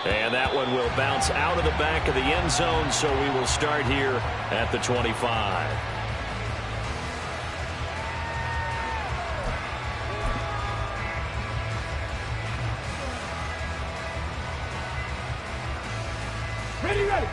And that one will bounce out of the back of the end zone, so we will start here at the 25. Ready.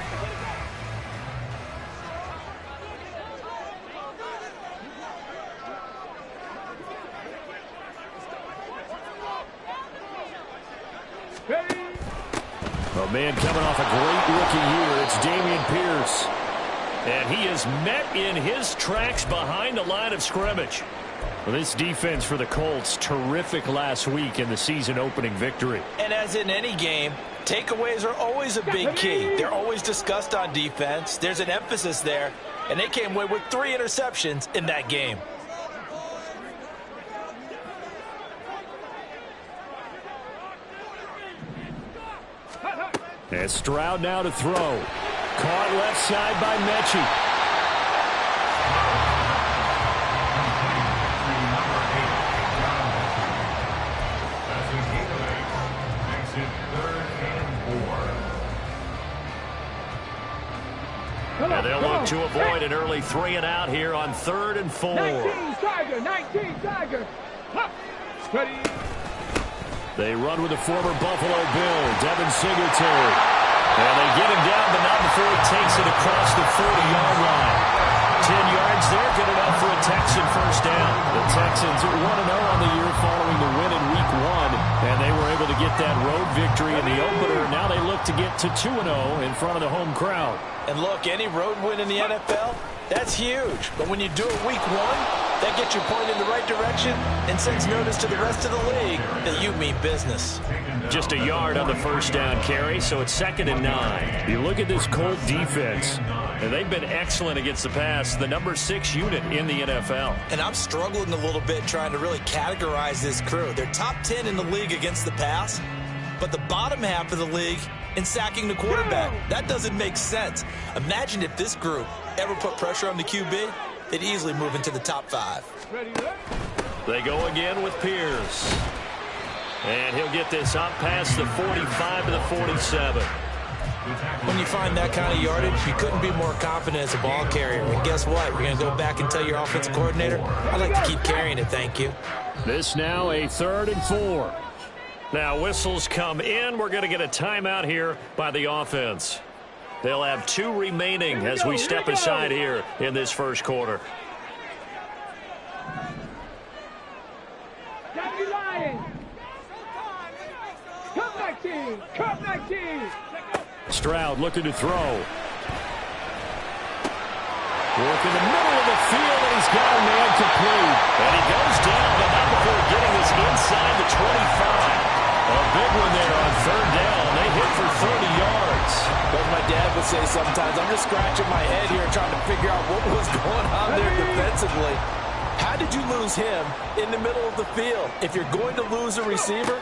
A man coming off a great rookie year, it's Dameon Pierce. And he is met in his tracks behind the line of scrimmage. Well, this defense for the Colts, terrific last week in the season-opening victory. And as in any game, takeaways are always a big key. They're always discussed on defense. There's an emphasis there, and they came away with 3 interceptions in that game. And Stroud now to throw. Caught left side by Mechie. And they'll look to avoid an early 3 and out here on 3rd and 4. 19 Tiger. Ready. They run with the former Buffalo Bill, Devin Singletary. And they get him down, but not before he takes it across the 40-yard line. 10 yards there, good enough for a Texan first down. The Texans 1-0 on the year following the win in Week 1, and they were able to get that road victory in the opener. Now they look to get to 2-0 in front of the home crowd. And look, any road win in the NFL, that's huge. But when you do it Week 1, that gets you pointed in the right direction and sends notice to the rest of the league that you mean business. Just a yard on the first down carry, so it's 2nd and 9. You look at this Colt defense, and they've been excellent against the pass, the number 6 unit in the NFL. And I'm struggling a little bit trying to really categorize this crew. They're top 10 in the league against the pass, but the bottom half of the league in sacking the quarterback. That doesn't make sense. Imagine if this group ever put pressure on the QB, they'd easily move into the top 5. They go again with Pierce. And he'll get this up past the 45 to the 47. When you find that kind of yardage, you couldn't be more confident as a ball carrier. And guess what? You're going to go back and tell your offensive coordinator, I'd like to keep carrying it, thank you. This now a 3rd and 4. Now whistles come in. We're going to get a timeout here by the offense. They'll have 2 remaining as we step aside here in this first quarter. Cup 19. Stroud looking to throw. Work in the middle of the field, and he's got a man complete. And he goes down, but not before getting this inside the 25. A big one there on 3rd down. They hit for 30 yards. As my dad would say sometimes, I'm just scratching my head here trying to figure out what was going on there defensively. How did you lose him in the middle of the field? If you're going to lose a receiver,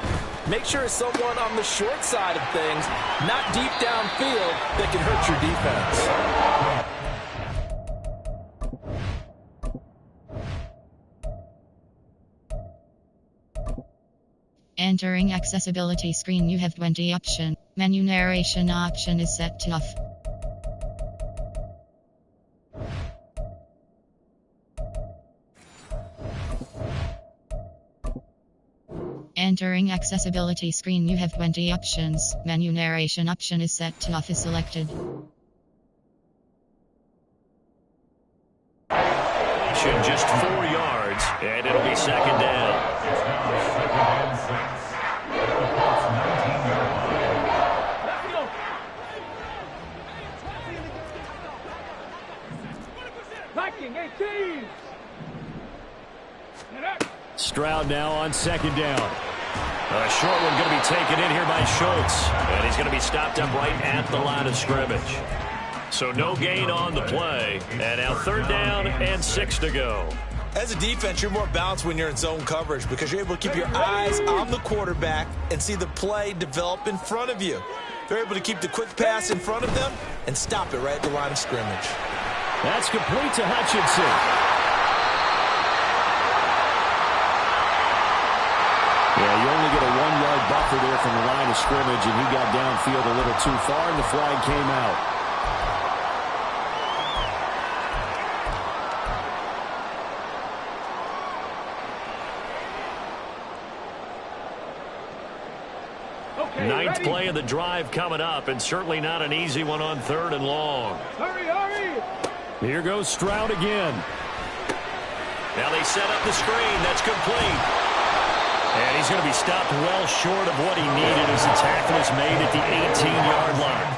make sure it's someone on the short side of things, not deep downfield, that can hurt your defense. Entering accessibility screen, you have 20 option. Menu narration option is set to off. Entering accessibility screen, you have 20 options. Menu narration option is set to off is selected. Just 4 yards, and it'll be 2nd down. Stroud now on 2nd down. A short one going to be taken in here by Schultz, and he's going to be stopped up right at the line of scrimmage. So no gain on the play, and now 3rd down and 6 to go. As a defense, you're more balanced when you're in zone coverage because you're able to keep your eyes on the quarterback and see the play develop in front of you. They're able to keep the quick pass in front of them and stop it right at the line of scrimmage. That's complete to Hutchinson. Yeah, you only get a 1-yard buffer offer there from the line of scrimmage, and he got downfield a little too far, and the flag came out. Ninth play of the drive coming up, and certainly not an easy one on 3rd and long. Hurry, hurry! Here goes Stroud again. Now they set up the screen. That's complete. And he's going to be stopped well short of what he needed as the tackle is made at the 18-yard line.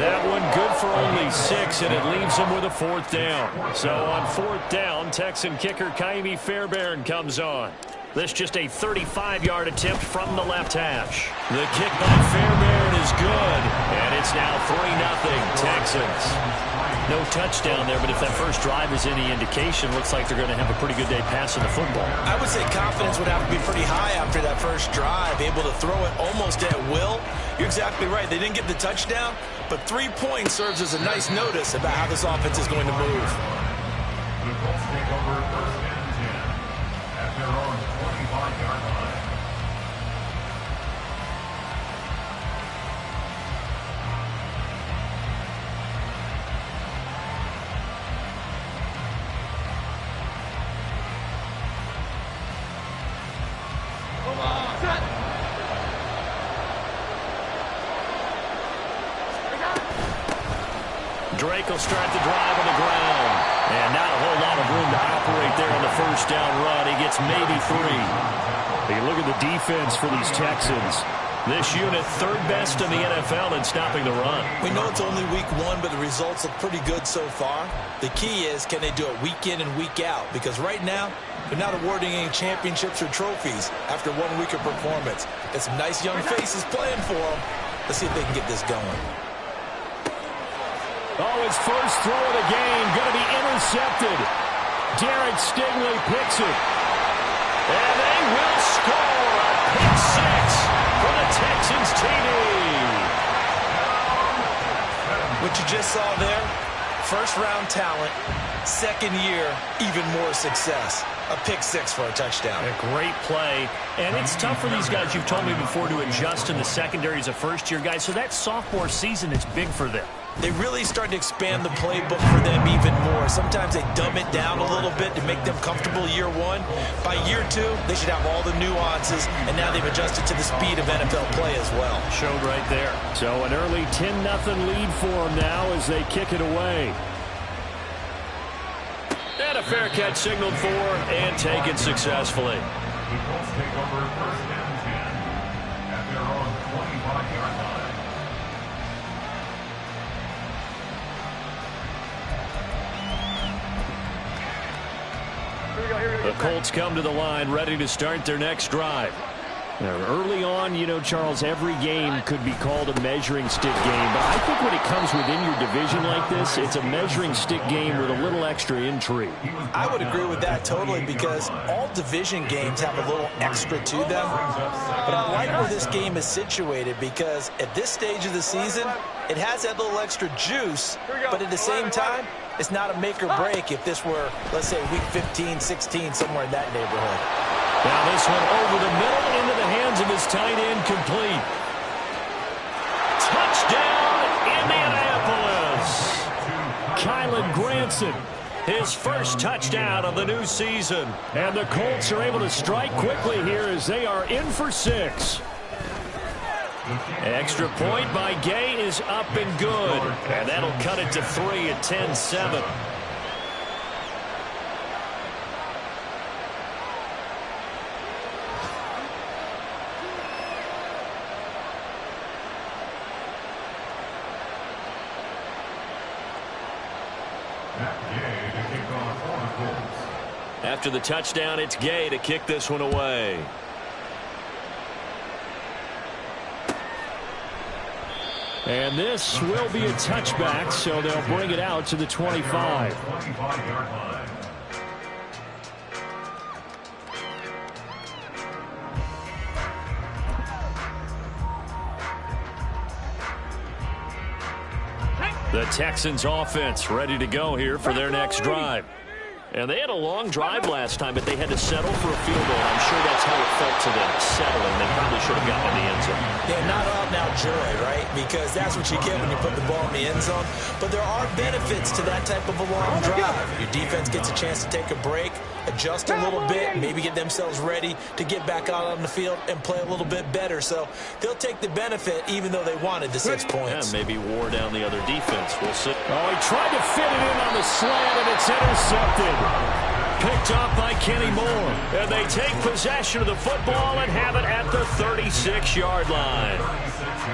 That one good for only 6, and it leaves him with a 4th down. So on 4th down, Texan kicker Kaimi Fairbairn comes on. This just a 35-yard attempt from the left hash. The kick by Fairbairn is good, and it's now 3-0 Texans. No touchdown there, but if that first drive is any indication, looks like they're going to have a pretty good day passing the football. I would say confidence would have to be pretty high after that first drive, able to throw it almost at will. You're exactly right. They didn't get the touchdown, but 3 points serves as a nice notice about how this offense is going to move. The Colts take over 1st and 10 at their own 25-yard line. Drake will start the drive on the ground. And not a whole lot of room to operate there on the first down run. He gets maybe 3. You look at the defense for these Texans. This unit 3rd best in the NFL in stopping the run. We know it's only week 1, but the results look pretty good so far. The key is, can they do it week in and week out? Because right now, they're not awarding any championships or trophies after 1 week of performance. Got some nice young faces playing for them. Let's see if they can get this going. Oh, his first throw of the game going to be intercepted. Derek Stingley picks it. And they will score a pick 6 for the Texans TD. What you just saw there, first-round talent, 2nd year, even more success. A pick 6 for a touchdown. A great play. And it's tough for these guys, you've told me before, to adjust in the secondary as a first-year guy. So that sophomore season is big for them. They really start to expand the playbook for them even more. Sometimes they dumb it down a little bit to make them comfortable year 1. By year 2, they should have all the nuances, and now they've adjusted to the speed of NFL play as well. Showed right there. So an early 10-0 lead for them now as they kick it away. And a fair catch signaled for and taken successfully. The Colts take over 1st and 10 at their own 25-yard line. The Colts come to the line ready to start their next drive. Now, early on, you know, Charles, every game could be called a measuring stick game. But I think when it comes within your division like this, it's a measuring stick game with a little extra intrigue. I would agree with that totally because all division games have a little extra to them. But I like where this game is situated because at this stage of the season, it has that little extra juice. But at the same time, it's not a make or break if this were, let's say, week 15, 16, somewhere in that neighborhood. Now this one over the middle into the hands of his tight end, complete. Touchdown, Indianapolis. Kylan Granson, his first touchdown of the new season. And the Colts are able to strike quickly here as they are in for 6. Extra point by Gay is up and good. And that'll cut it to 3 at 10-7. After the touchdown, it's Gay to kick this one away. And this will be a touchback, so they'll bring it out to the 25. The Texans offense ready to go here for their next drive. And they had a long drive last time, but they had to settle for a field goal. I'm sure that's how it felt to them, settling. They probably should have gotten in the end zone. Yeah, not out now joy, right? Because that's what you get when you put the ball in the end zone. But there are benefits to that type of a long drive. Your defense gets a chance to take a break, adjust a little bit, maybe get themselves ready to get back out on the field and play a little bit better. So they'll take the benefit even though they wanted the 6 points. Yeah, maybe wore down the other defense. We'll see. Oh, he tried to fit it in on the slant, and it's intercepted. Picked off by Kenny Moore. And they take possession of the football and have it at the 36-yard line.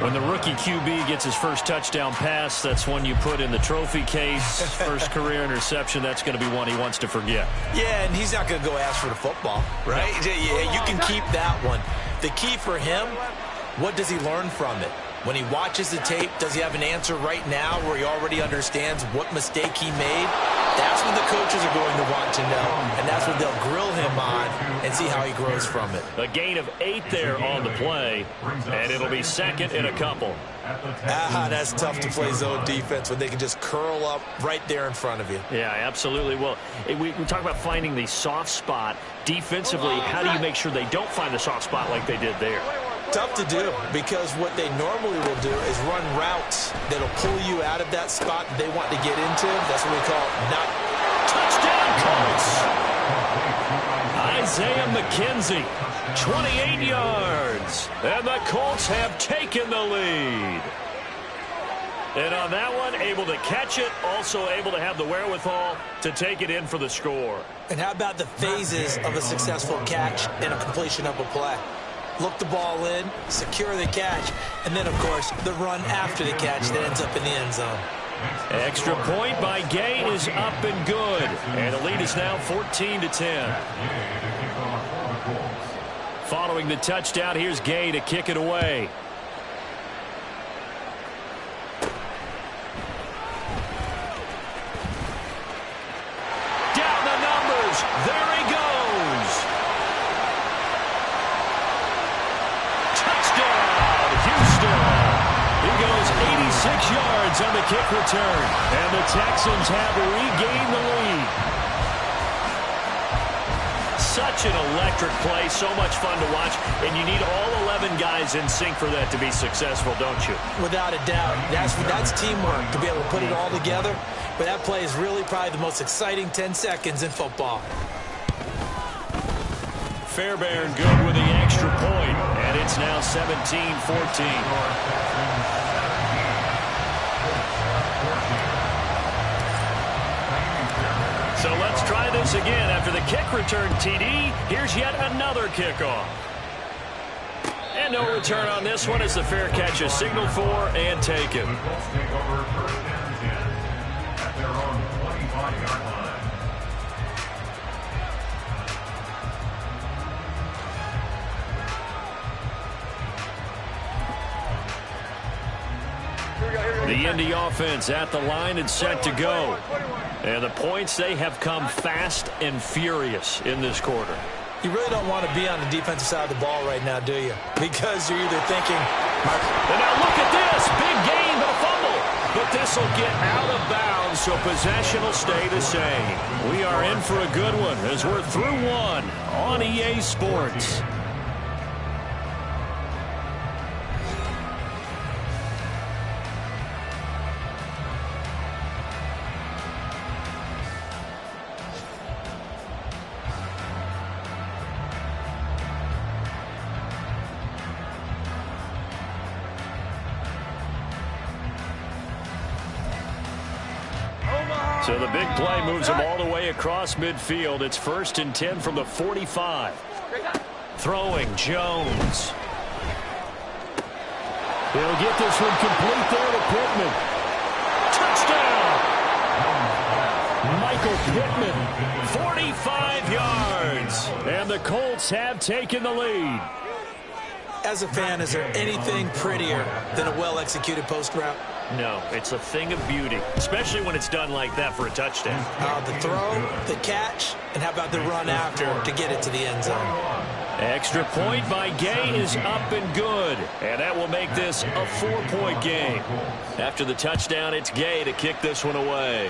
When the rookie QB gets his first touchdown pass, that's one you put in the trophy case. First career interception, that's going to be one he wants to forget. Yeah, and he's not going to go ask for the football, right? Yeah, you can keep that one. The key for him, what does he learn from it? When he watches the tape, does he have an answer right now where he already understands what mistake he made? That's what the coaches are going to want to know, and that's what they'll grill him on and see how he grows from it. A gain of 8 there on the play, and it'll be second and a couple. That's tough to play zone defense when they can just curl up right there in front of you. Yeah, absolutely. Well, we talk about finding the soft spot. Defensively, how do you make sure they don't find the soft spot like they did there? Tough to do, because what they normally will do is run routes that'll pull you out of that spot that they want to get into. That's what we call not. Touchdown, Colts! Isaiah McKenzie, 28 yards. And the Colts have taken the lead. And on that one, able to catch it, also able to have the wherewithal to take it in for the score. And how about the phases of a successful catch and a completion of a play? Look the ball in, secure the catch, and then, of course, the run after the catch that ends up in the end zone. Extra point by Gay is up and good. And the lead is now 14-10. Following the touchdown, here's Gay to kick it away. Down the numbers. There he goes. Touchdown, Houston. He goes 86 yards on the kick return. And the Texans have regained the lead. Such an electric play, so much fun to watch, and you need all 11 guys in sync for that to be successful, don't you? Without a doubt. That's teamwork, to be able to put it all together. But that play is really probably the most exciting 10 seconds in football. Fairbairn good with the extra point, and it's now 17-14. So let's try this again. After the kick return TD, here's yet another kickoff. And no return on this one as the fair catch is signaled for and taken. The Indy offense at the line and set to go. And the points, they have come fast and furious in this quarter. You really don't want to be on the defensive side of the ball right now, do you? Because you're either thinking... And now look at this. Big gain, but a fumble. But this will get out of bounds, so possession will stay the same. We are in for a good one as we're through one on EA Sports. So the big play moves them all the way across midfield. It's 1st and 10 from the 45. Throwing Jones. He'll get this one complete there to Pittman. Touchdown! Michael Pittman, 45 yards. And the Colts have taken the lead. As a fan, is there anything prettier than a well-executed post route? No, it's a thing of beauty, especially when it's done like that for a touchdown. The throw, the catch, and how about the run after to get it to the end zone? Extra point by Gay is up and good, and that will make this a 4-point game. After the touchdown, it's Gay to kick this one away.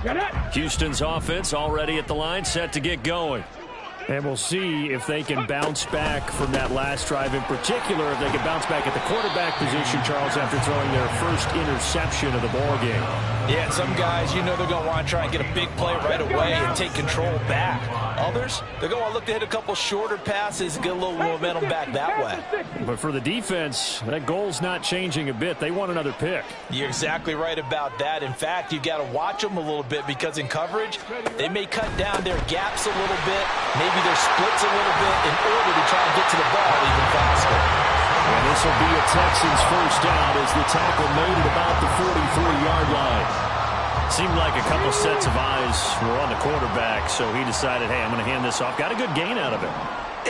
Got it. Houston's offense already at the line, set to get going. And we'll see if they can bounce back from that last drive in particular, if they can bounce back at the quarterback position, Charles, after throwing their first interception of the ballgame. Yeah, and some guys, you know they're going to want to try and get a big play right away and take control back. Others, they're going to look to hit a couple shorter passes and get a little momentum back that way. But for the defense, that goal's not changing a bit. They want another pick. You're exactly right about that. In fact, you've got to watch them a little bit because in coverage, they may cut down their gaps a little bit, maybe their splits a little bit in order to try and get to the ball even faster. And this will be a Texans first down as the tackle made at about the 43-yard line. Seemed like a couple sets of eyes were on the quarterback, so he decided, hey, I'm going to hand this off. Got a good gain out of it.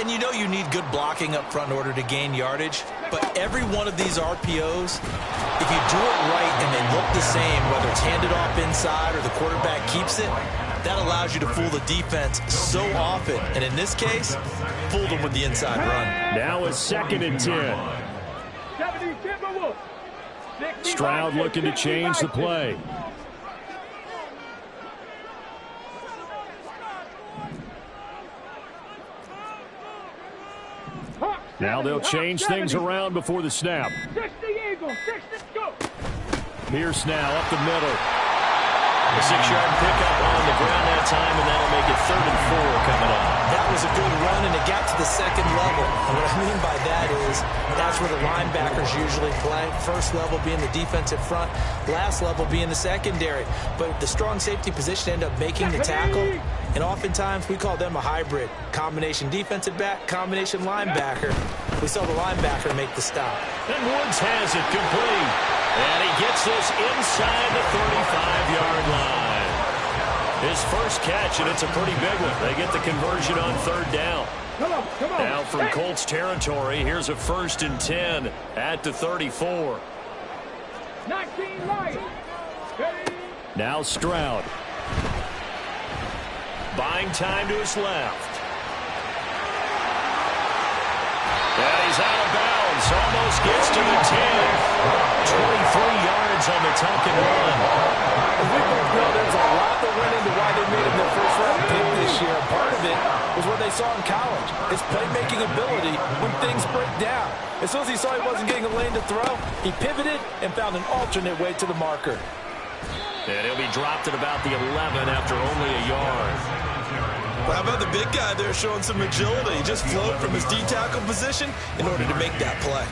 And you know you need good blocking up front in order to gain yardage, but every one of these RPOs, if you do it right and they look the same, whether it's handed off inside or the quarterback keeps it, that allows you to fool the defense so often. And in this case, fooled them with the inside run. Now it's 2nd and 10. Stroud looking to change the play. Now they'll change things around before the snap. Pierce now up the middle. A 6-yard pickup on the ground that time, and that'll make it 3rd and 4 coming up. That was a good run, and it got to the second level. And what I mean by that is that's where the linebackers usually play. First level being the defensive front, last level being the secondary. But the strong safety position ended up making the tackle, and oftentimes we call them a hybrid. Combination defensive back, combination linebacker. We saw the linebacker make the stop. And Woods has it complete. And he gets this inside the 35-yard line. His first catch, and it's a pretty big one. They get the conversion on 3rd down. Come on. Now from Colts territory, here's a 1st and 10 at the 34. 19 Lions. Now Stroud. Buying time to his left. And he's out of bounds. Almost gets to the 10. 23 yards on the tuck and run. We both know there's a lot that went into why they made him their first-round pick this year. Part of it was what they saw in college, his playmaking ability when things break down. As soon as he saw he wasn't getting a lane to throw, he pivoted and found an alternate way to the marker. And he'll be dropped at about the 11 after only a yard. Well, how about the big guy there showing some agility? He just flowed from his D-tackle position in order to make that play.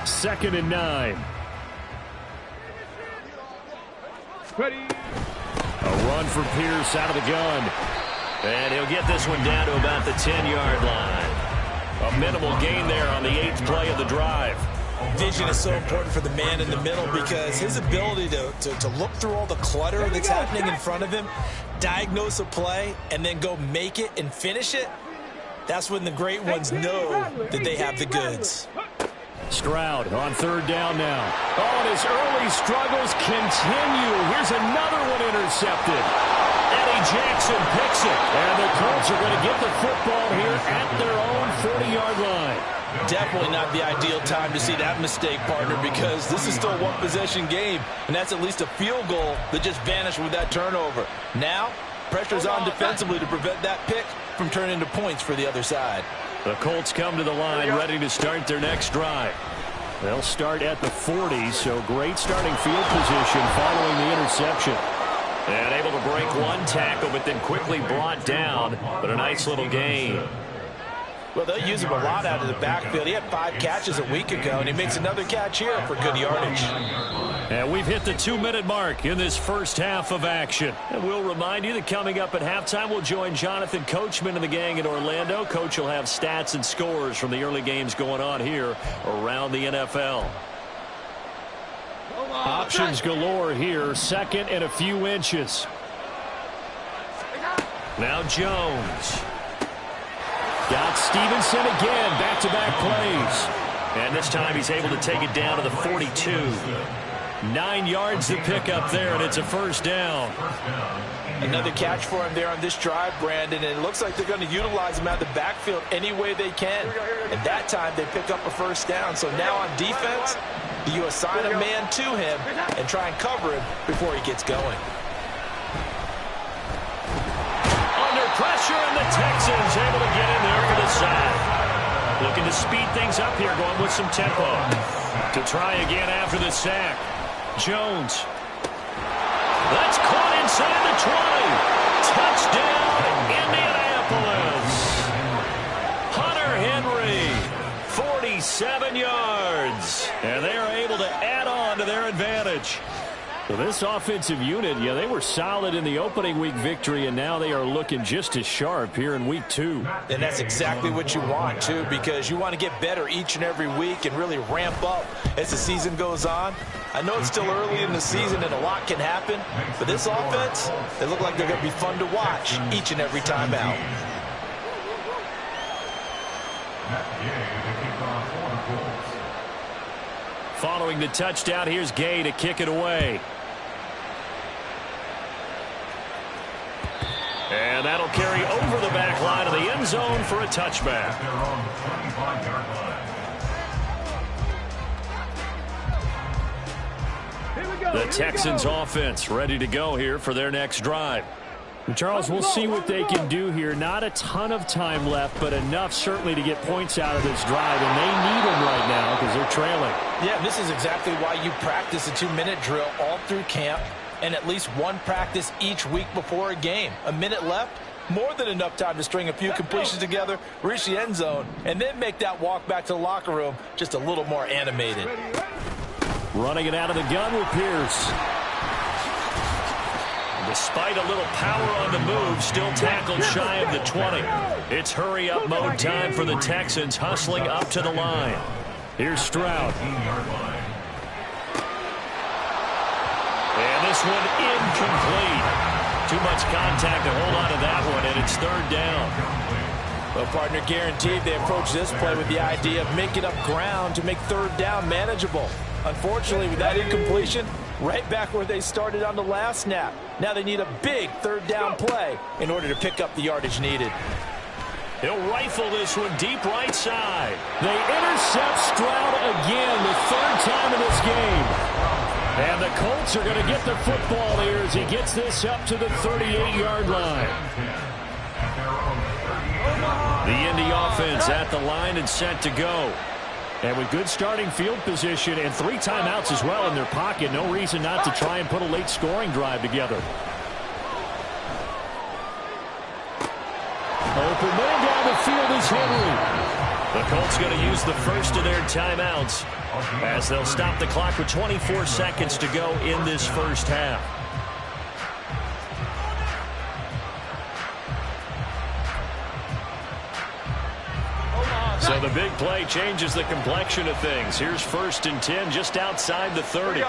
2nd and 9. Ready. A run for Pierce out of the gun. And he'll get this one down to about the 10-yard line. A minimal gain there on the 8th play of the drive. Vision is so important for the man in the middle because his ability to look through all the clutter that's happening in front of him, diagnose a play, and then go make it and finish it, that's when the great ones know that they have the goods. Stroud on 3rd down now. Oh, and his early struggles continue. Here's another one intercepted. Eddie Jackson picks it. And the Colts are going to get the football here at their own 40-yard line. Definitely not the ideal time to see that mistake, partner, because this is still a one-possession game, and that's at least a field goal that just vanished with that turnover. Now, pressure's on defensively to prevent that pick from turning into points for the other side. The Colts come to the line ready to start their next drive. They'll start at the 40, so great starting field position following the interception. And able to break one tackle, but then quickly brought down, but a nice little gain. Well, they'll use him a lot out of the backfield. He had 5 catches a week ago, and he makes another catch here for good yardage. And we've hit the 2-minute mark in this first half of action. And we'll remind you that coming up at halftime, we'll join Jonathan Coachman and the gang in Orlando. Coach will have stats and scores from the early games going on here around the NFL. Options galore here, 2nd and a few inches. Now Jones. Got Stevenson again, back-to-back plays. And this time he's able to take it down to the 42. 9 yards to pick up there, and it's a first down. Another catch for him there on this drive, Brandon, and it looks like they're going to utilize him out of the backfield any way they can. And that time, they pick up a first down. So now on defense, you assign a man to him and try and cover him before he gets going. Under pressure, and the Texans able to get in there for the sack. Looking to speed things up here, going with some tempo. To try again after the sack. Jones. That's caught inside the 20. Touchdown, Indianapolis. Hunter Henry, 47 yards. And they are able to add on to their advantage. So this offensive unit, yeah, they were solid in the opening week victory, and now they are looking just as sharp here in week 2. And that's exactly what you want, too, because you want to get better each and every week and really ramp up as the season goes on. I know it's still early in the season and a lot can happen, but this offense, they look like they're going to be fun to watch each and every time out. Following the touchdown, here's Gay to kick it away. And that'll carry over the back line of the end zone for a touchback. The Texans offense ready to go here for their next drive. And Charles, we'll see what they can do here. Not a ton of time left, but enough certainly to get points out of this drive. And they need them right now because they're trailing. Yeah, this is exactly why you practice a 2-minute drill all through camp and at least one practice each week before a game. A minute left, more than enough time to string a few completions together, reach the end zone, and then make that walk back to the locker room just a little more animated. Running it out of the gun with Pierce. Despite a little power on the move, still tackled shy of the 20. It's hurry-up mode time for the Texans, hustling up to the line. Here's Stroud. And this one incomplete. Too much contact to hold on to that one, and it's third down. Well, partner, guaranteed they approach this play with the idea of making up ground to make third down manageable. Unfortunately, with that incompletion, right back where they started on the last snap. Now they need a big third down play in order to pick up the yardage needed. He'll rifle this one deep right side. They intercept Stroud again, the third time in this game. And the Colts are going to get the football here as he gets this up to the 38-yard line. The Indy offense at the line and set to go. And with good starting field position and 3 timeouts as well in their pocket, no reason not to try and put a late scoring drive together. Open man down the field is Henry. The Colts going to use the first of their timeouts as they'll stop the clock with 24 seconds to go in this first half. So the big play changes the complexion of things. Here's 1st and 10 just outside the 30.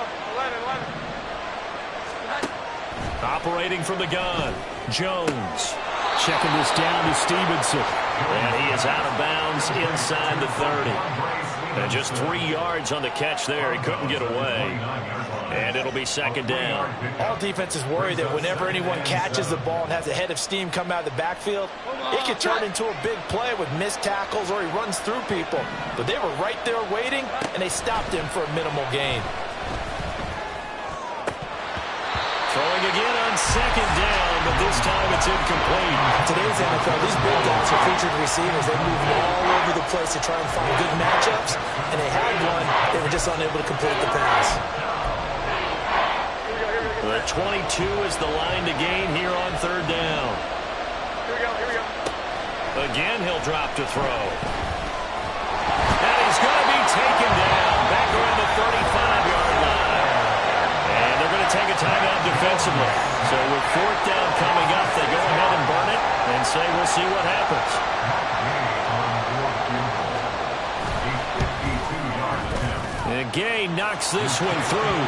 Operating from the gun, Jones. Checking this down to Stevenson. And he is out of bounds inside the 30. And just 3 yards on the catch there. He couldn't get away. And it'll be second down. All defenses worry that whenever anyone catches the ball and has a head of steam come out of the backfield, it could turn into a big play with missed tackles or he runs through people. But they were right there waiting, and they stopped him for a minimal gain. Throwing again on second down, but this time it's incomplete. In today's NFL, these big guys are featured receivers. They move all over the place to try and find good matchups, and they had one. They were just unable to complete the pass. The 22 is the line to gain here on third down. Here we go. Again, he'll drop to throw. And he's going to be taken down back around the 35-yard line. And they're going to take a timeout defensively. So with 4th down coming up, they go ahead and burn it and say we'll see what happens. And Gay knocks this one through.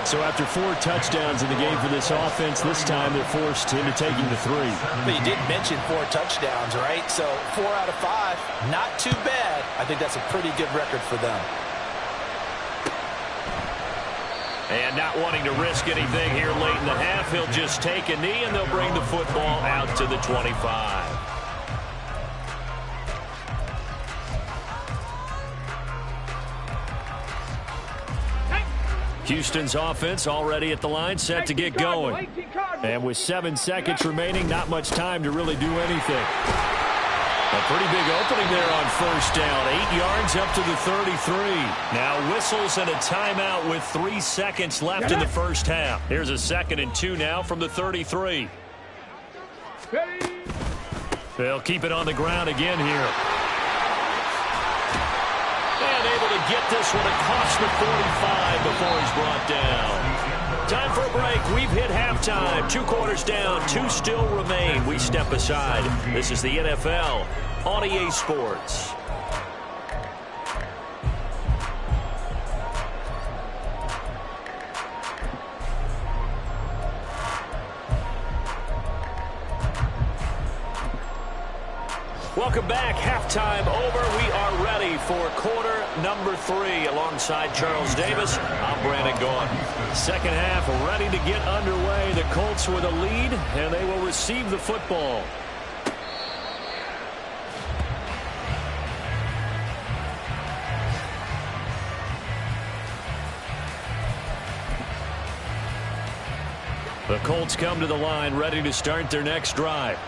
So after 4 touchdowns in the game for this offense, this time they're forced into taking the 3. But you did mention 4 touchdowns, right? So 4 out of 5, not too bad. I think that's a pretty good record for them. And not wanting to risk anything here late in the half, he'll just take a knee, and they'll bring the football out to the 25. Houston's offense already at the line, set to get going. And with 7 seconds remaining, not much time to really do anything. A pretty big opening there on first down. 8 yards up to the 33. Now whistles and a timeout with 3 seconds left in the first half. Here's a 2nd and 2 now from the 33. They'll keep it on the ground again here. And able to get this one across the 45 before he's brought down. Time for a break. We've hit halftime. 2 quarters down. 2 still remain. We step aside. This is the NFL on EA Sports. Welcome back. Halftime over. We are ready for quarter number 3. Alongside Charles Davis, I'm Brandon Gaughan. Second half ready to get underway. The Colts with a lead, and they will receive the football. The Colts come to the line, ready to start their next drive.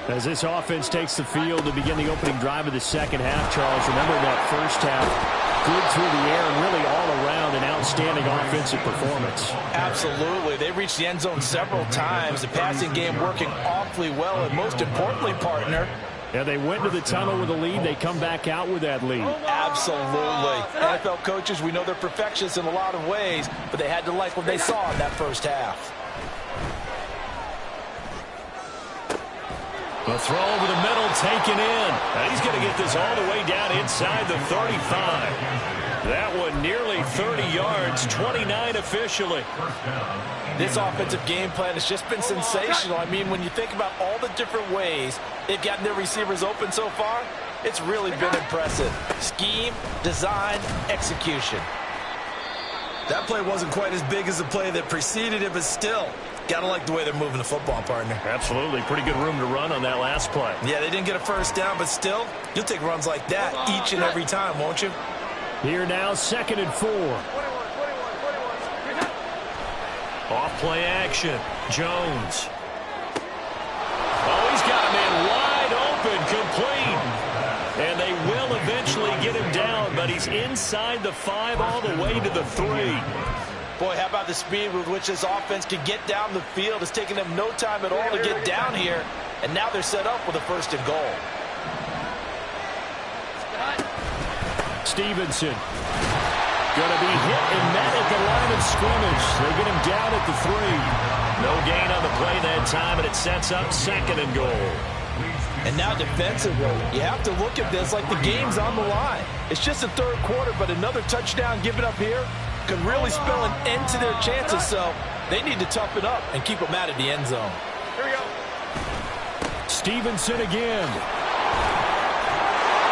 As this offense takes the field to begin the opening drive of the second half, Charles, remember that first half, good through the air and really all around an outstanding offensive performance. Absolutely. They reached the end zone several times. The passing game working awfully well, and most importantly, partner, yeah, they went to the tunnel with a lead. They come back out with that lead. Absolutely. NFL coaches, we know they're perfectionists in a lot of ways, but they had to like what they saw in that first half. The throw over the middle, taken in. And he's going to get this all the way down inside the 35. That one nearly 30 yards, 29 officially. This offensive game plan has just been sensational. I mean, when you think about all the different ways they've gotten their receivers open so far, it's really been impressive. Scheme, design, execution. That play wasn't quite as big as the play that preceded it, but still, gotta like the way they're moving the football, partner. Absolutely. Pretty good room to run on that last play. Yeah, they didn't get a first down, but still, you'll take runs like that each and every time, won't you? Here now, 2nd and 4. Off play action. Jones. Oh, he's got a man wide open, complete. And they will eventually get him down, but he's inside the 5 all the way to the 3. Boy, how about the speed with which this offense can get down the field? It's taken them no time at all to get down here, and now they're set up with a 1st and goal. Stevenson. Going to be hit and met at the line of scrimmage. They get him down at the 3. No gain on the play that time, and it sets up 2nd and goal. And now defensively, you have to look at this like the game's on the line. It's just the 3rd quarter, but another touchdown given up here could really spell an end to their chances, so they need to toughen up and keep them out of the end zone. Here we go. Stevenson again.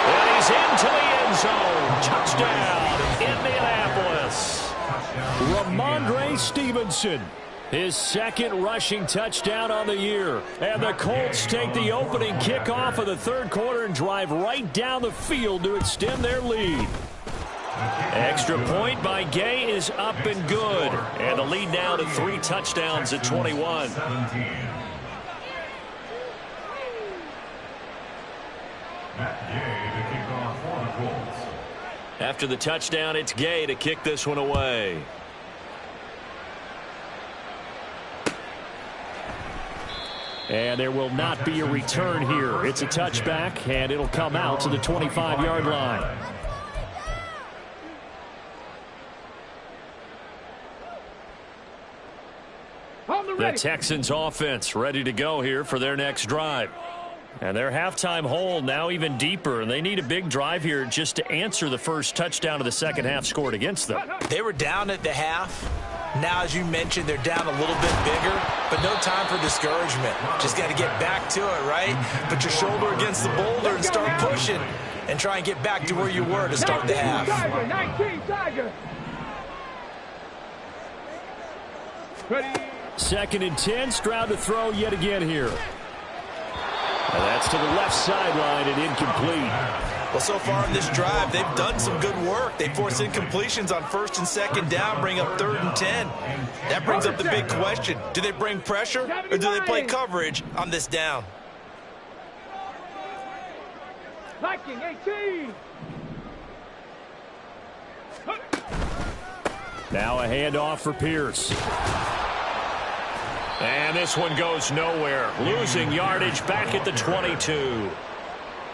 And he's into the end zone. Touchdown, Indianapolis. Ramondre Stevenson. His 2nd rushing touchdown on the year. And the Colts take the opening kickoff of the 3rd quarter and drive right down the field to extend their lead. Extra point by Gay is up and good. And the lead now to 3 touchdowns at 21. After the touchdown, it's Gay to kick this one away. And there will not be a return here. It's a touchback, and it'll come out to the 25-yard line. The Texans offense ready to go here for their next drive. And their halftime hole now even deeper, and they need a big drive here just to answer the first touchdown of the second half scored against them. They were down at the half. Now, as you mentioned, they're down a little bit bigger, but no time for discouragement. Just got to get back to it, right? Put your shoulder against the boulder and start pushing and try and get back to where you were to start the half. 2nd and 10. Stroud to throw yet again here. And that's to the left sideline and incomplete. Well, so far in this drive, they've done some good work. They force incompletions on 1st and 2nd down, bring up 3rd and 10. That brings up the big question. Do they bring pressure or do they play coverage on this down? Viking 18. Now a handoff for Pierce. And this one goes nowhere. Losing yardage back at the 22.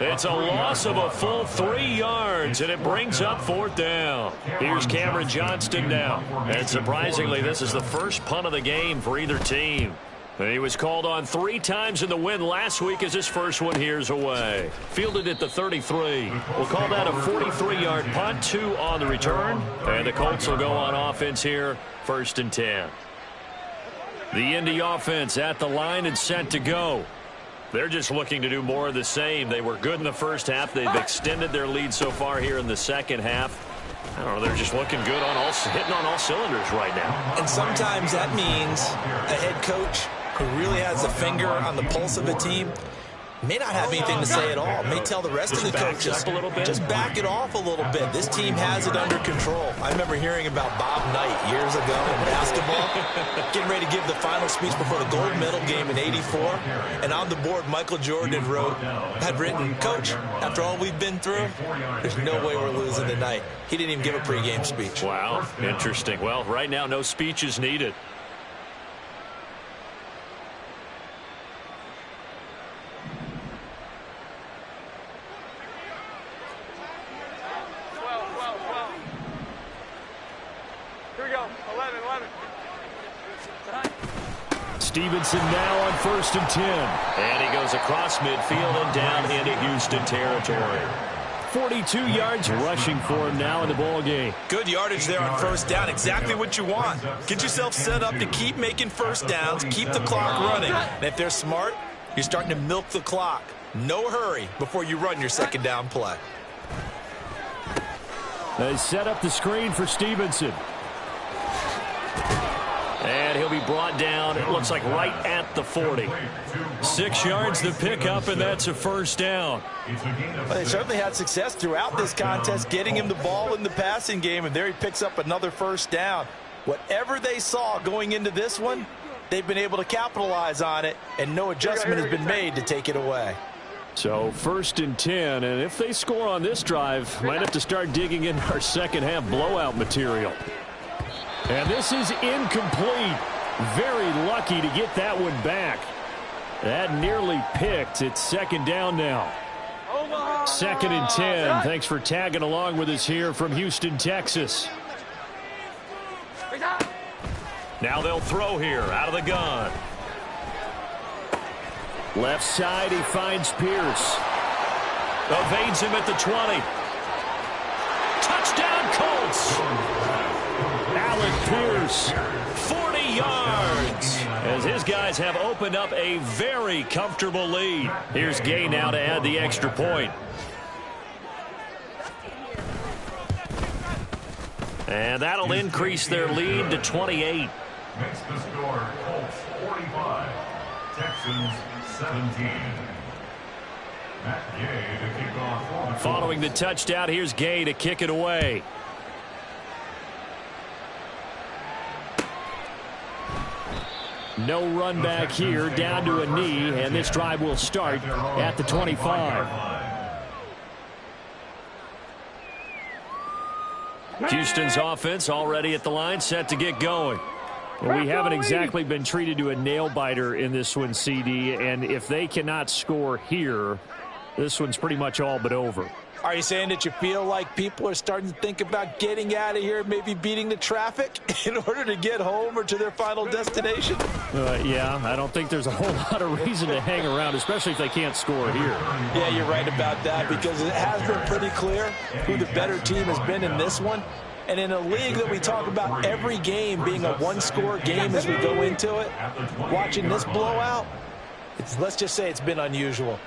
It's a loss of a full 3 yards, and it brings up 4th down. Here's Cameron Johnston now. And surprisingly, this is the first punt of the game for either team. And he was called on 3 times in the win last week as his first one here's away. Fielded at the 33. We'll call that a 43-yard punt, 2 on the return. And the Colts will go on offense here, 1st and 10. The Indy offense at the line and set to go. They're just looking to do more of the same. They were good in the first half. They've extended their lead so far here in the second half. I don't know, they're just looking good on hitting on all cylinders right now. And sometimes that means a head coach who really has a finger on the pulse of a team may not have anything to say at all. May tell the rest of the coaches, just back it off a little bit. This team has it under control. I remember hearing about Bob Knight years ago in basketball, getting ready to give the final speech before the gold medal game in '84. And on the board, Michael Jordan had written, "Coach, after all we've been through, there's no way we're losing tonight." He didn't even give a pregame speech. Wow, interesting. Well, right now, no speech is needed. Stevenson now on 1st and 10. And he goes across midfield and down into Houston territory. 42 yards rushing for him now in the ball game. Good yardage there on 1st down. Exactly what you want. Get yourself set up to keep making 1st downs, keep the clock running. And if they're smart, you're starting to milk the clock. No hurry before you run your 2nd down play. They set up the screen for Stevenson. And he'll be brought down, it looks like right at the 40. 6 yards to pick up, and that's a 1st down. Well, they certainly had success throughout this contest, getting him the ball in the passing game, and there he picks up another 1st down. Whatever they saw going into this one, they've been able to capitalize on it, and no adjustment has been made to take it away. So 1st and 10, and if they score on this drive, might have to start digging into our second half blowout material. And this is incomplete. Very lucky to get that one back. That nearly picked. It's 2nd down now. 2nd and 10. Thanks for tagging along with us here from Houston, Texas. Now they'll throw here out of the gun. Left side, he finds Pierce. Evades him at the 20. Touchdown, Colts! Alec Pierce, 40 yards, as his guys have opened up a very comfortable lead. Here's Gay now to add the extra point. And that'll increase their lead to 28. Makes the score Colts 45, Texans 17. Matt Gay to kick off. Following the touchdown, here's Gay to kick it away. No run back here, down to a knee, and this drive will start at the 25. Houston's offense already at the line, set to get going. Well, we haven't exactly been treated to a nail-biter in this one, CD, and if they cannot score here, this one's pretty much all but over. Are you saying that you feel like people are starting to think about getting out of here, maybe beating the traffic in order to get home or to their final destination? Yeah, I don't think there's a whole lot of reason to hang around, especially if they can't score here. Yeah, you're right about that, because it has been pretty clear who the better team has been in this one. And in a league that we talk about every game being a one-score game as we go into it, watching this blowout, let's just say it's been unusual.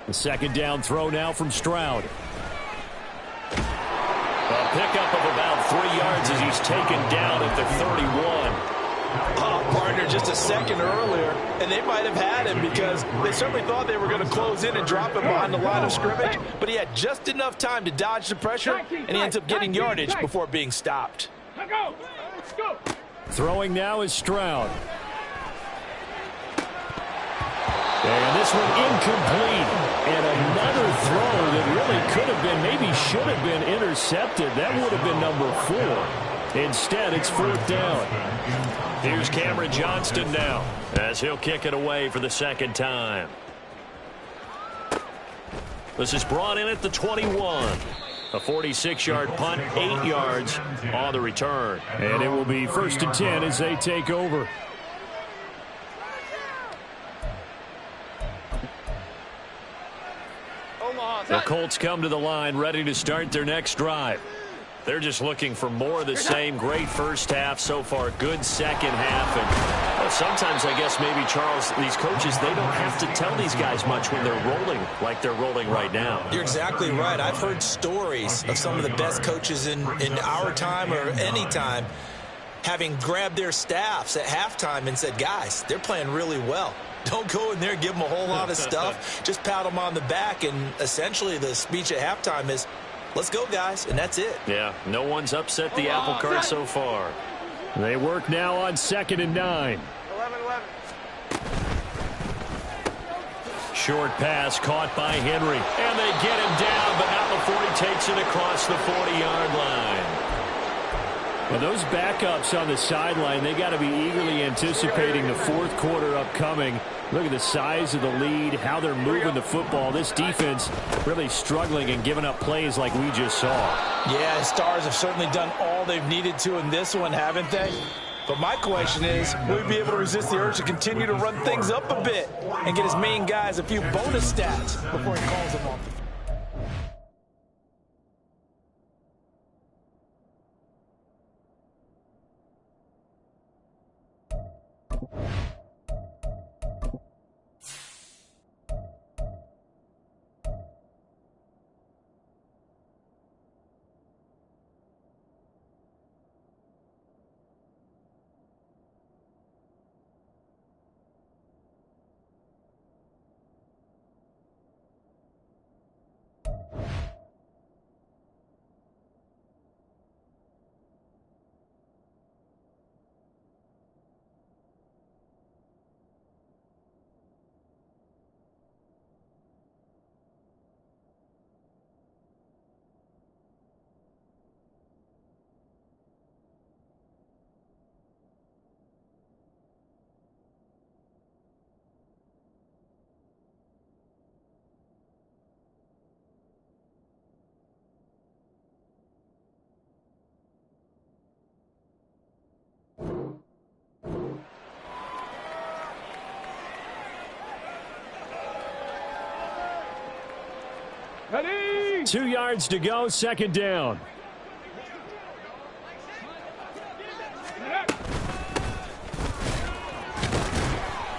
The 2nd down throw now from Stroud. A pickup of about 3 yards as he's taken down at the 31. Partner, just a second earlier, and they might have had him because they certainly thought they were going to close in and drop him behind the line of scrimmage, but he had just enough time to dodge the pressure, and he ends up getting yardage before being stopped. Go. Throwing now is Stroud. And this one incomplete. And another throw that really could have been, maybe should have been intercepted. That would have been number 4. Instead, it's 4th down. Here's Cameron Johnston now as he'll kick it away for the second time. This is brought in at the 21. A 46-yard punt, 8 yards on the return. And it will be 1st and 10 as they take over. The Colts come to the line ready to start their next drive. They're just looking for more of the same. Great first half so far. Good second half. And sometimes, I guess, maybe, Charles, these coaches, they don't have to tell these guys much when they're rolling like they're rolling right now. You're exactly right. I've heard stories of some of the best coaches in our time or any time having grabbed their staffs at halftime and said, guys, they're playing really well. Don't go in there and give them a whole lot of stuff. Just pat them on the back. And essentially the speech at halftime is, let's go, guys, and that's it. Yeah, no one's upset the apple cart so far. They work now on 2nd and 9. 11. Short pass caught by Henry. And they get him down, but not before he takes it across the 40-yard line. Well, those backups on the sideline, they got to be eagerly anticipating the 4th quarter upcoming. Look at the size of the lead, how they're moving the football. This defense really struggling and giving up plays like we just saw. Yeah, Stars have certainly done all they've needed to in this one, haven't they? But my question is, will we be able to resist the urge to continue to run things up a bit and get his main guys a few bonus stats before he calls them off the field? Ready? 2 yards to go, 2nd down.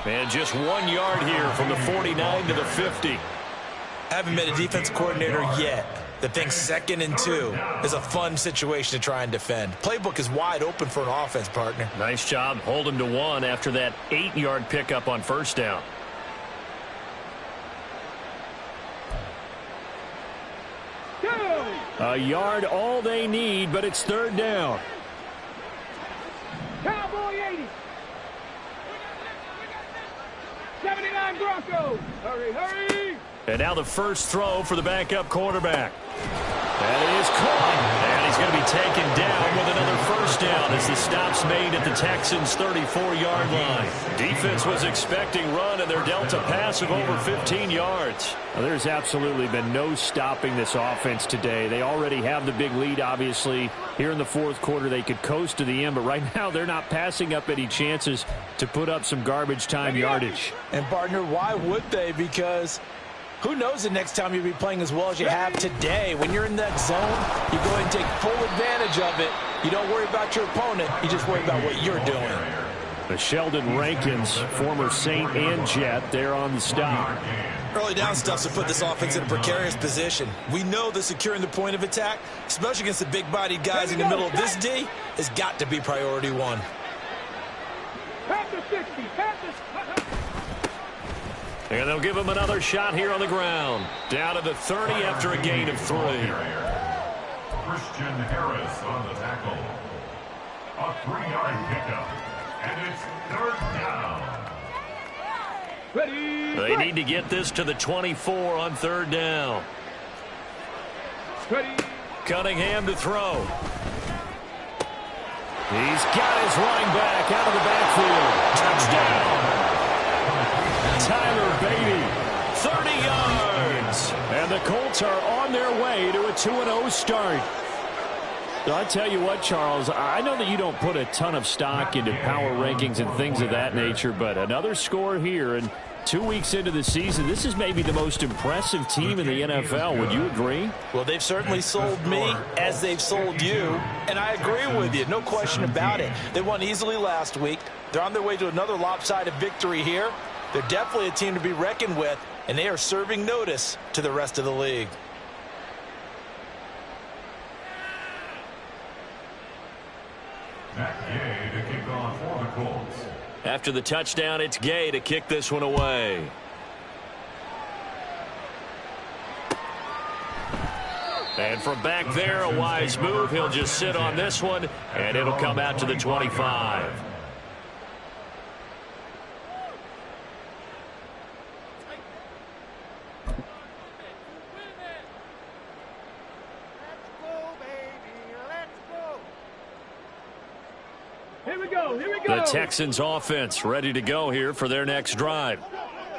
And just 1 yard here from the 49 to the 50. Haven't met a defense coordinator yet that thinks 2nd and 2 is a fun situation to try and defend. Playbook is wide open for an offense, partner. Nice job holding to 1 after that 8-yard pickup on 1st down. A yard all they need, but it's 3rd down. Cowboy 80. 79 Broncos. Hurry. And now the first throw for the backup quarterback. That is caught. And he's going to be taken down with another 1st down as the stop's made at the Texans' 34-yard line. Defense was expecting run, and they're dealt a pass of over 15 yards. Well, there's absolutely been no stopping this offense today. They already have the big lead, obviously. Here in the 4th quarter, they could coast to the end, but right now they're not passing up any chances to put up some garbage time yardage. And, partner, why would they? Because who knows the next time you'll be playing as well as you have today. When you're in that zone, you go ahead and take full advantage of it. You don't worry about your opponent. You just worry about what you're doing. The Sheldon Rankins, former Saint and Jet, there on the stop. Early down stuff to put this offense in a precarious position. We know that securing the point of attack, especially against the big-bodied guys in the middle of this D, has got to be priority one. Pass the 60. Pass the... And they'll give him another shot here on the ground. Down to the 30 after a gain of 3. Christian Harris on the tackle. A 3-yard pickup. And it's 3rd down. Ready. They need to get this to the 24 on 3rd down. Ready. Cunningham to throw. He's got his running back out of the backfield. Touchdown. Tyler Beatty, 30 yards. And the Colts are on their way to a 2-0 start. I tell you what, Charles, I know that you don't put a ton of stock into power rankings and things of that nature, but another score here, and 2 weeks into the season, this is maybe the most impressive team in the NFL. Would you agree? Well, they've certainly sold me as they've sold you, and I agree with you, no question about it. They won easily last week. They're on their way to another lopsided victory here. They're definitely a team to be reckoned with, and they are serving notice to the rest of the league. Matt Gay to kick off for the Colts. After the touchdown, it's Gay to kick this one away. And from back there, a wise move. He'll just sit on this one, and it'll come out to the 25. Here we go. Here we go. The Texans offense ready to go here for their next drive.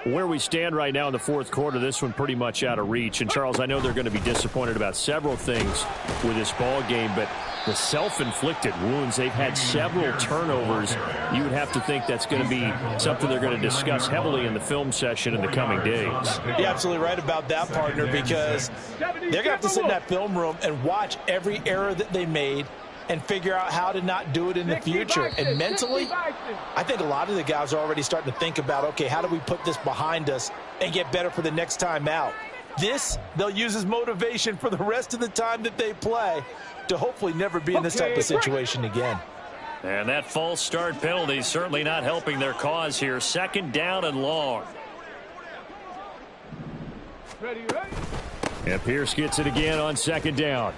Where we stand right now in the 4th quarter, this one pretty much out of reach. And, Charles, I know they're going to be disappointed about several things with this ball game, but the self-inflicted wounds, they've had several turnovers. You would have to think that's going to be something they're going to discuss heavily in the film session in the coming days. You're absolutely right about that, partner, because they're going to have to sit in that film room and watch every error that they made and figure out how to not do it in the future. And mentally, I think a lot of the guys are already starting to think about, okay, how do we put this behind us and get better for the next time out? This, they'll use as motivation for the rest of the time that they play to hopefully never be in this type of situation again. And that false start penalty certainly not helping their cause here. 2nd down and long. Ready, ready. And Pierce gets it again on 2nd down.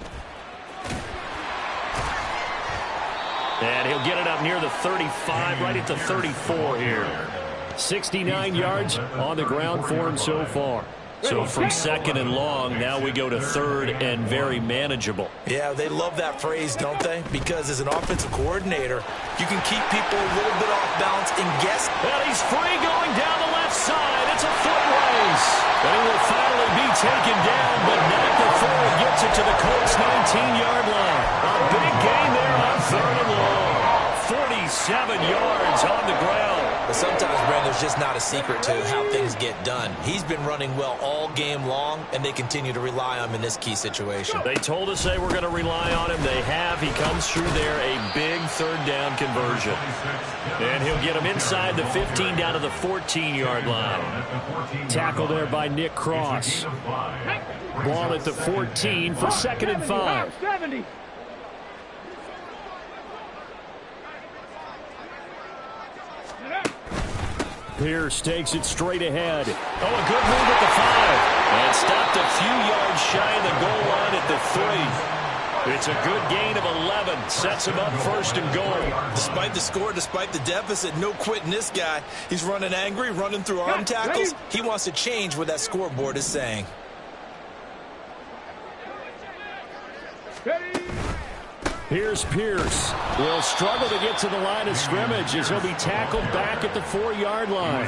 And he'll get it up near the 35, right at the 34 here. 69 yards on the ground for him so far. So from 2nd and long, now we go to 3rd and very manageable. Yeah, they love that phrase, don't they? Because as an offensive coordinator, you can keep people a little bit off balance and guess. Well, he's free going down the left side. It's a foot race. And he will finally be taken down, but not before he gets it to the Colts' 19-yard line. A big gain there on 3rd and long. 47 yards on the ground. But sometimes, Brandon, there's just not a secret to how things get done. He's been running well all game long, and they continue to rely on him in this key situation. They told us they were going to rely on him. They have. He comes through there, a big 3rd down conversion. And he'll get him inside the 15 down to the 14-yard line. Tackle there by Nick Cross. Ball at the 14 for 2nd and 5. 70. Pierce takes it straight ahead. Oh, a good move at the 5. And stopped a few yards shy of the goal line at the 3. It's a good gain of 11. Sets him up 1st and goal. Despite the score, despite the deficit, no quitting this guy. He's running angry, running through arm tackles. He wants to change what that scoreboard is saying. Ready. Here's Pierce. Will struggle to get to the line of scrimmage as he'll be tackled back at the 4-yard line.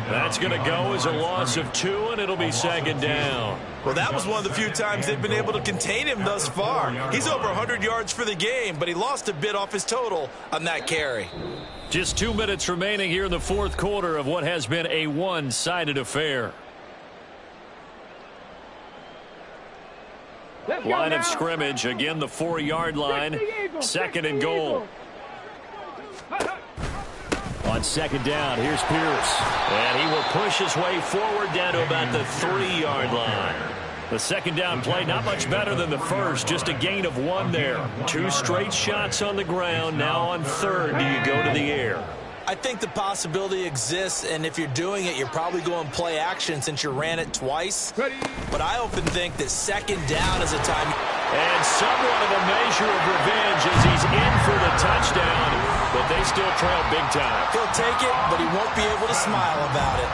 That's going to go as a loss of 2, and it'll be 2nd down. Well, that was one of the few times they've been able to contain him thus far. He's over 100 yards for the game, but he lost a bit off his total on that carry. Just 2 minutes remaining here in the 4th quarter of what has been a one-sided affair. Line of scrimmage, again the 4-yard line, 2nd and goal. On on second down. Here's Pierce. And he will push his way forward down to about the 3-yard line. The second down play, not much better than the first, just a gain of 1 there. 2 straight shots on the ground. Now on third, do you go to the air? I think the possibility exists, and if you're doing it, you're probably going play action since you ran it twice. But I often think that second down is a time. And somewhat of a measure of revenge as he's in for the touchdown, but they still trail big time. He'll take it, but he won't be able to smile about it.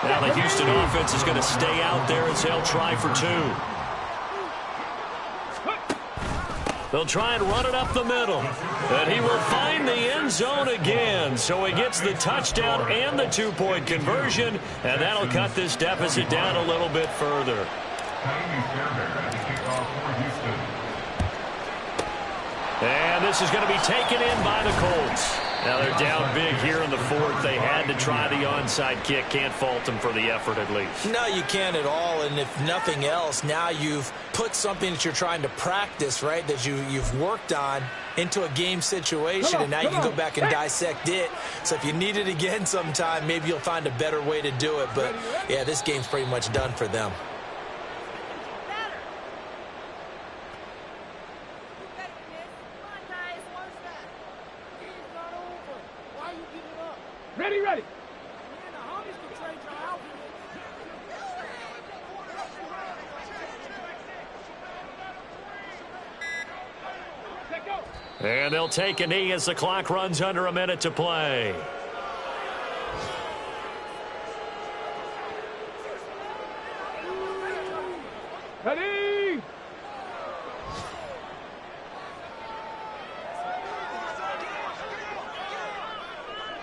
Now the Houston offense is going to stay out there as they'll try for 2. They'll try and run it up the middle. And he will find the end zone again. So he gets the touchdown and the 2-point conversion. And that'll cut this deficit down a little bit further. And this is going to be taken in by the Colts. Now they're down big here in the 4th. They had to try the onside kick. Can't fault them for the effort at least. No, you can't at all. And if nothing else, now you've put something that you're trying to practice, right, that you've worked on into a game situation, and now you can go back and dissect it. So if you need it again sometime, maybe you'll find a better way to do it. But, yeah, this game's pretty much done for them. Ready, ready. And they'll take a knee as the clock runs under a minute to play. Ready.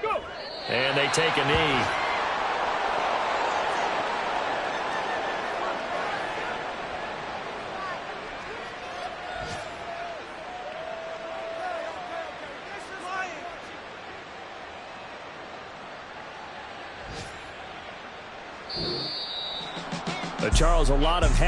Go. And they take a knee. Charles, a lot of